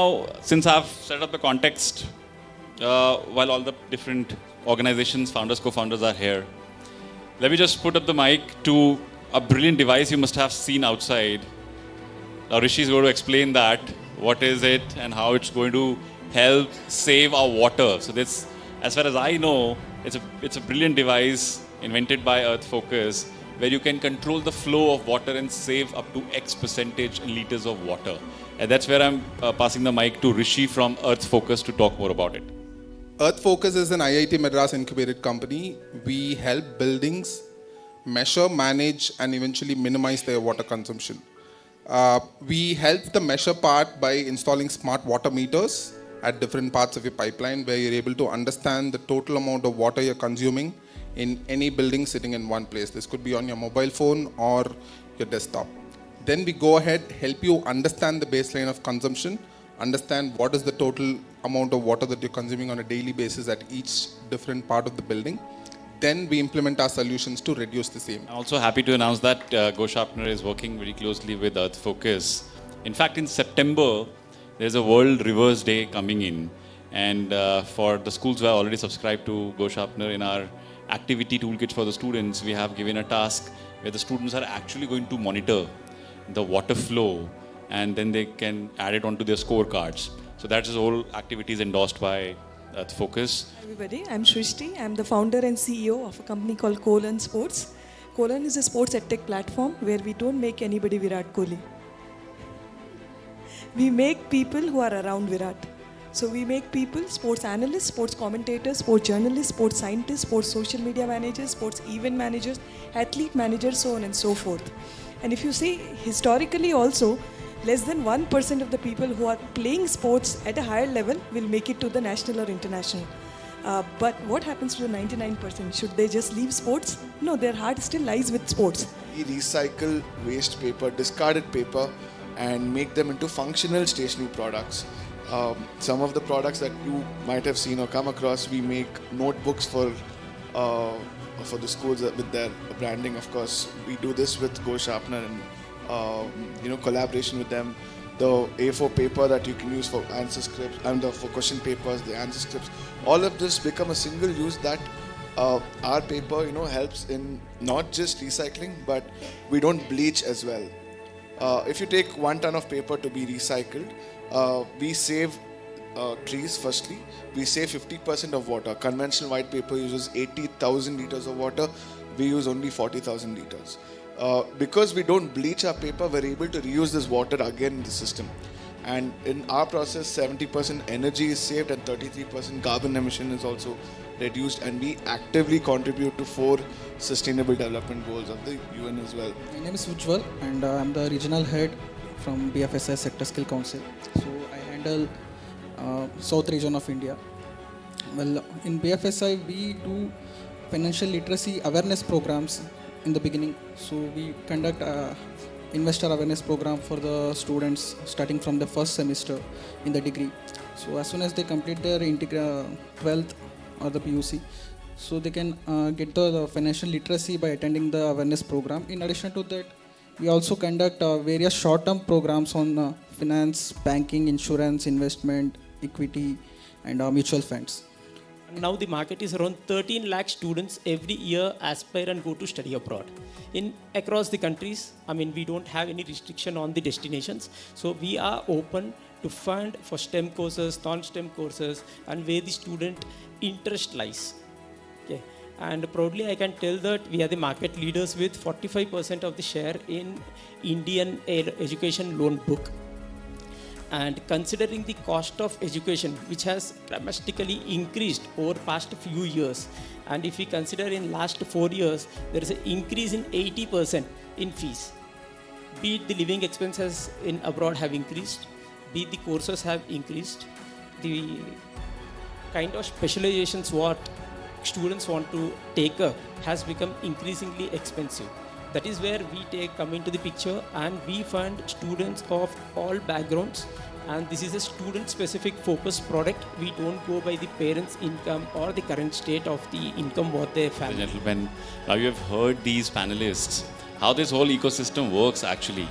now, since I've set up the context, while all the different organizations, founders, co-founders are here, let me just put up the mic to a brilliant device you must have seen outside. Rishi is going to explain that, what is it and how it's going to help save our water. So this, as far as I know, it's a brilliant device invented by Earth Focus, where you can control the flow of water and save up to X percentage in liters of water. And that's where I'm passing the mic to Rishi from Earth Focus to talk more about it. Earth Focus is an IIT Madras incubated company. We help buildings measure, manage, and eventually minimize their water consumption. We help the measure part by installing smart water meters at different parts of your pipeline, where you're able to understand the total amount of water you're consuming in any building sitting in one place. This could be on your mobile phone or your desktop. Then we go ahead, help you understand the baseline of consumption, understand what is the total amount of water that you're consuming on a daily basis at each different part of the building. Then we implement our solutions to reduce the same. I'm also happy to announce that GoSharpener is working very closely with Earth Focus. In fact, in September, there's a World Rivers Day coming in. And for the schools who have already subscribed to GoSharpener, in our activity toolkit for the students, we have given a task where the students are actually going to monitor the water flow, and then they can add it onto their scorecards. So that's the whole activity is endorsed by Earth Focus. Hi everybody, I'm Shrishti. I'm the founder and CEO of a company called Colon Sports. Colon is a sports edtech platform where we don't make anybody Virat Kohli. We make people who are around Virat. So we make people sports analysts, sports commentators, sports journalists, sports scientists, sports social media managers, sports event managers, athlete managers, so on and so forth. And if you see historically also, less than 1% of the people who are playing sports at a higher level will make it to the national or international. But what happens to the 99%? Should they just leave sports? No, their heart still lies with sports. We recycle waste paper, discarded paper, and make them into functional stationery products. Some of the products that you might have seen or come across, we make notebooks for the schools with their branding. Of course, we do this with GoSharpener and collaboration with them. The A4 paper that you can use for answer scripts and for question papers, the answer scripts, all of this become a single use that our paper helps in not just recycling, but we don't bleach as well. If you take 1 ton of paper to be recycled, we save trees firstly. We save 50% of water. Conventional white paper uses 80,000 liters of water. We use only 40,000 liters. Because we don't bleach our paper, we're able to reuse this water again in the system. And in our process, 70% energy is saved and 33% carbon emission is also reduced. And we actively contribute to 4 sustainable development goals of the UN as well. My name is Ujjwal and I'm the regional head from BFSI Sector Skill Council. So I handle South region of India. Well, in BFSI we do financial literacy awareness programs in the beginning. So we conduct investor awareness program for the students starting from the first semester in the degree. So as soon as they complete their 12th or the PUC, so they can get the financial literacy by attending the awareness program. In addition to that, we also conduct various short-term programs on finance, banking, insurance, investment, equity, and mutual funds. Now the market is around 13 lakh students every year aspire and go to study abroad. Across the countries, we don't have any restriction on the destinations. So we are open to fund for STEM courses, non-STEM courses, and where the student interest lies. Okay. And proudly I can tell that we are the market leaders with 45% of the share in Indian education loan book. And considering the cost of education, which has dramatically increased over past few years, and if we consider in last 4 years, there is an increase in 80% in fees. Be it the living expenses in abroad have increased, be it the courses have increased, the kind of specializations what students want to take up has become increasingly expensive. That is where we come into the picture, and we fund students of all backgrounds, and this is a student specific focused product. We don't go by the parents' income or the current state of the income what their family. Gentlemen, now you have heard these panelists, how this whole ecosystem works actually.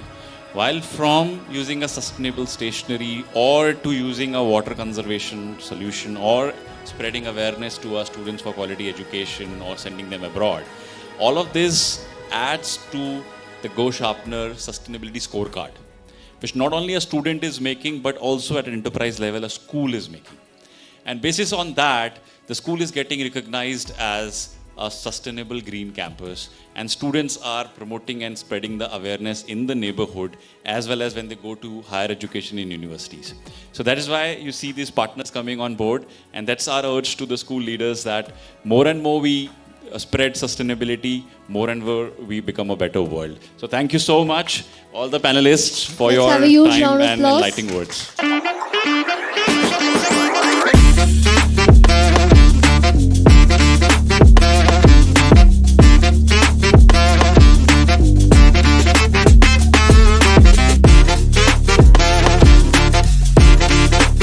While from using a sustainable stationery or to using a water conservation solution or spreading awareness to our students for quality education or sending them abroad, all of this adds to the GoSharpener Sustainability Scorecard, which not only a student is making, but also at an enterprise level, a school is making. And basis on that, the school is getting recognized as a sustainable green campus, and students are promoting and spreading the awareness in the neighborhood as well as when they go to higher education in universities. So that is why you see these partners coming on board, and that's our urge to the school leaders that more and more we spread sustainability, more and more we become a better world. So thank you so much, all the panelists, for Let's your have a huge time round of and applause. enlightening words.